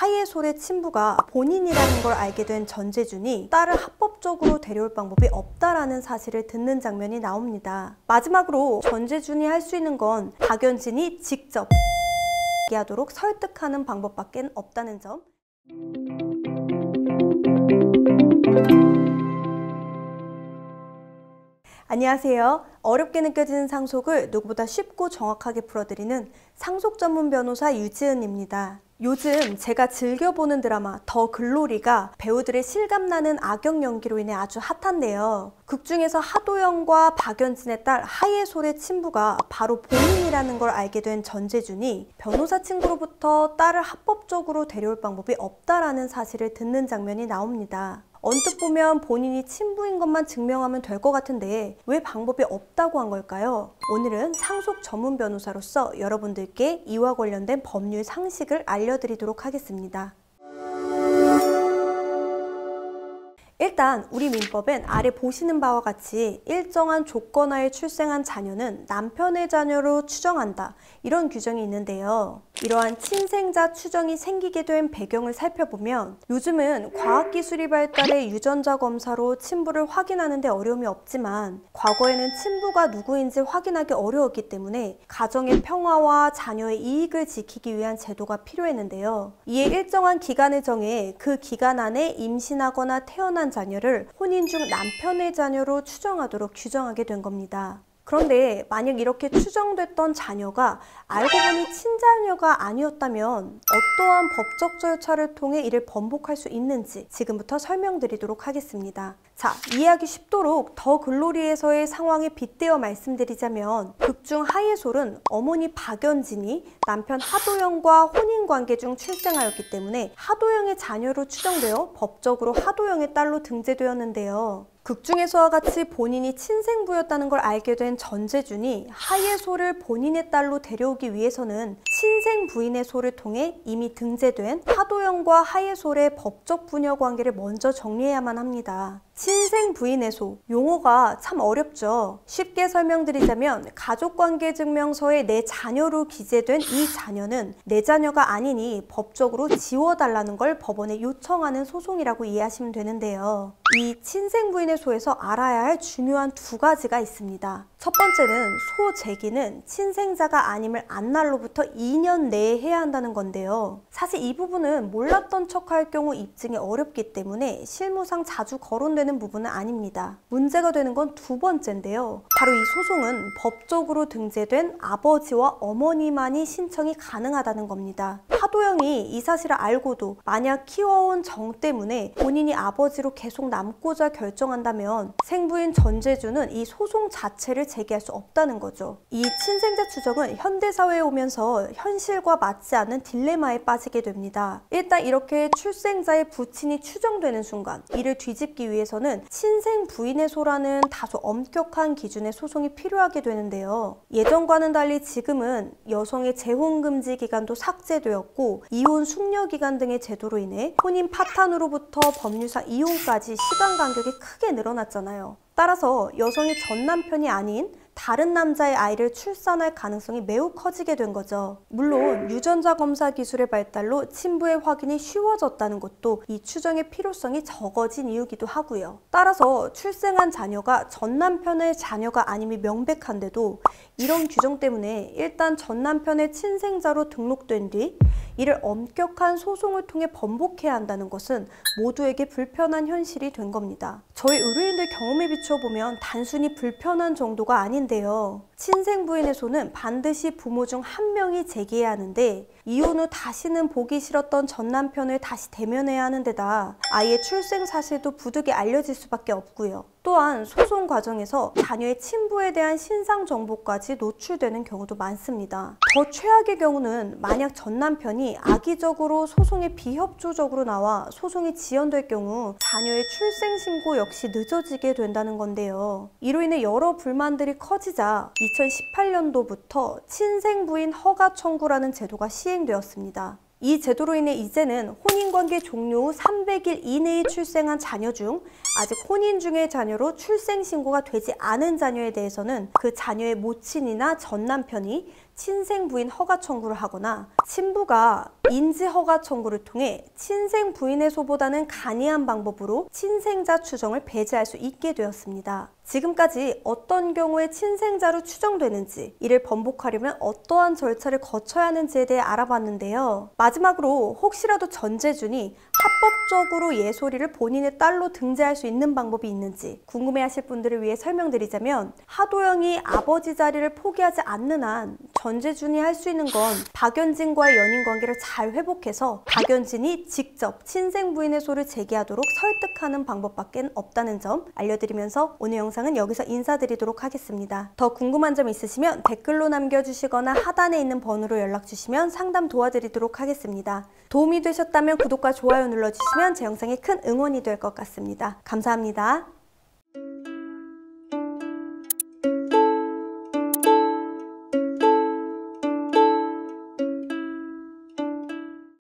하예솔의 친부가 본인이라는 걸 알게 된 전재준이 딸을 합법적으로 데려올 방법이 없다라는 사실을 듣는 장면이 나옵니다. 마지막으로 전재준이 할 수 있는 건 박연진이 직접 하도록 설득하는 방법밖에 없다는 점. 안녕하세요. 어렵게 느껴지는 상속을 누구보다 쉽고 정확하게 풀어드리는 상속 전문 변호사 유지은입니다. 요즘 제가 즐겨보는 드라마 더 글로리가 배우들의 실감나는 악역 연기로 인해 아주 핫한데요. 극중에서 하도영과 박연진의 딸 하예솔의 친부가 바로 본인이라는 걸 알게 된 전재준이 변호사 친구로부터 딸을 합법적으로 데려올 방법이 없다라는 사실을 듣는 장면이 나옵니다. 언뜻 보면 본인이 친부인 것만 증명하면 될 것 같은데 왜 방법이 없다고 한 걸까요? 오늘은 상속 전문 변호사로서 여러분들께 이와 관련된 법률 상식을 알려드리도록 하겠습니다. 일단 우리 민법엔 아래 보시는 바와 같이 일정한 조건하에 출생한 자녀는 남편의 자녀로 추정한다, 이런 규정이 있는데요. 이러한 친생자 추정이 생기게 된 배경을 살펴보면 요즘은 과학기술이 발달해 유전자 검사로 친부를 확인하는 데 어려움이 없지만 과거에는 친부가 누구인지 확인하기 어려웠기 때문에 가정의 평화와 자녀의 이익을 지키기 위한 제도가 필요했는데요. 이에 일정한 기간을 정해 그 기간 안에 임신하거나 태어난 자녀를 혼인 중 남편의 자녀로 추정하도록 규정하게 된 겁니다. 그런데 만약 이렇게 추정됐던 자녀가 알고 보니 친자녀가 아니었다면 어떠한 법적 절차를 통해 이를 번복할 수 있는지 지금부터 설명드리도록 하겠습니다. 자, 이해하기 쉽도록 더 글로리에서의 상황에 빗대어 말씀드리자면 극중 하예솔은 어머니 박연진이 남편 하도영과 혼인관계 중 출생하였기 때문에 하도영의 자녀로 추정되어 법적으로 하도영의 딸로 등재되었는데요. 극중에서와 같이 본인이 친생부였다는 걸 알게 된 전재준이 하예솔을 본인의 딸로 데려오기 위해서는 친생 부인의 소를 통해 이미 등재된 하도영과 하예솔의 법적 부녀 관계를 먼저 정리해야만 합니다. 친생 부인의 소, 용어가 참 어렵죠. 쉽게 설명드리자면 가족관계증명서에 내 자녀로 기재된 이 자녀는 내 자녀가 아니니 법적으로 지워달라는 걸 법원에 요청하는 소송이라고 이해하시면 되는데요. 이 친생 부인의 소에서 알아야 할 중요한 두 가지가 있습니다. 첫 번째는 소 제기는 친생자가 아님을 안 날로부터 2년 내에 해야 한다는 건데요. 사실 이 부분은 몰랐던 척할 경우 입증이 어렵기 때문에 실무상 자주 거론되는 부분은 아닙니다. 문제가 되는 건 두 번째인데요. 바로 이 소송은 법적으로 등재된 아버지와 어머니만이 신청이 가능하다는 겁니다. 하도영이 이 사실을 알고도 만약 키워온 정 때문에 본인이 아버지로 계속 남고자 결정한다면 생부인 전재준은 이 소송 자체를 제기할 수 없다는 거죠. 이 친생자 추정은 현대사회에 오면서 현실과 맞지 않는 딜레마에 빠지게 됩니다. 일단 이렇게 출생자의 부친이 추정되는 순간 이를 뒤집기 위해서는 친생 부인의 소라는 다소 엄격한 기준의 소송이 필요하게 되는데요. 예전과는 달리 지금은 여성의 재혼금지 기간도 삭제되었고 이혼 숙려 기간 등의 제도로 인해 혼인 파탄으로부터 법률상 이혼까지 시간 간격이 크게 늘어났잖아요. 따라서 여성이 전 남편이 아닌 다른 남자의 아이를 출산할 가능성이 매우 커지게 된 거죠. 물론 유전자 검사 기술의 발달로 친부의 확인이 쉬워졌다는 것도 이 추정의 필요성이 적어진 이유기도 하고요. 따라서 출생한 자녀가 전 남편의 자녀가 아님이 명백한데도 이런 규정 때문에 일단 전 남편의 친생자로 등록된 뒤 이를 엄격한 소송을 통해 번복해야 한다는 것은 모두에게 불편한 현실이 된 겁니다. 저희 의뢰인들 경험에 비춰보면 단순히 불편한 정도가 아닌데요. 친생 부인의 소는 반드시 부모 중 한 명이 제기해야 하는데 이혼 후 다시는 보기 싫었던 전 남편을 다시 대면해야 하는 데다 아이의 출생 사실도 부득이 알려질 수밖에 없고요. 또한 소송 과정에서 자녀의 친부에 대한 신상 정보까지 노출되는 경우도 많습니다. 더 최악의 경우는 만약 전 남편이 악의적으로 소송에 비협조적으로 나와 소송이 지연될 경우 자녀의 출생 신고 역시 늦어지게 된다는 건데요. 이로 인해 여러 불만들이 커지자 2018년도부터 친생 부인 허가 청구라는 제도가 시행되었습니다. 이 제도로 인해 이제는 혼인관계 종료 후 300일 이내에 출생한 자녀 중 아직 혼인 중의 자녀로 출생신고가 되지 않은 자녀에 대해서는 그 자녀의 모친이나 전 남편이 친생 부인 허가 청구를 하거나 친부가 인지 허가 청구를 통해 친생 부인의 소보다는 간이한 방법으로 친생자 추정을 배제할 수 있게 되었습니다. 지금까지 어떤 경우에 친생자로 추정되는지, 이를 번복하려면 어떠한 절차를 거쳐야 하는지에 대해 알아봤는데요. 마지막으로 혹시라도 전재준이 합법적으로 예솔이를 본인의 딸로 등재할 수 있는 방법이 있는지 궁금해하실 분들을 위해 설명드리자면, 하도영이 아버지 자리를 포기하지 않는 한 전재준이 할 수 있는 건 박연진과의 연인 관계를 잘 회복해서 박연진이 직접 친생 부인의 소를 제기하도록 설득하는 방법밖에 없다는 점 알려드리면서 오늘 영상은 여기서 인사드리도록 하겠습니다. 더 궁금한 점 있으시면 댓글로 남겨주시거나 하단에 있는 번호로 연락주시면 상담 도와드리도록 하겠습니다. 도움이 되셨다면 구독과 좋아요 눌러주시면 제 영상에 큰 응원이 될 것 같습니다. 감사합니다.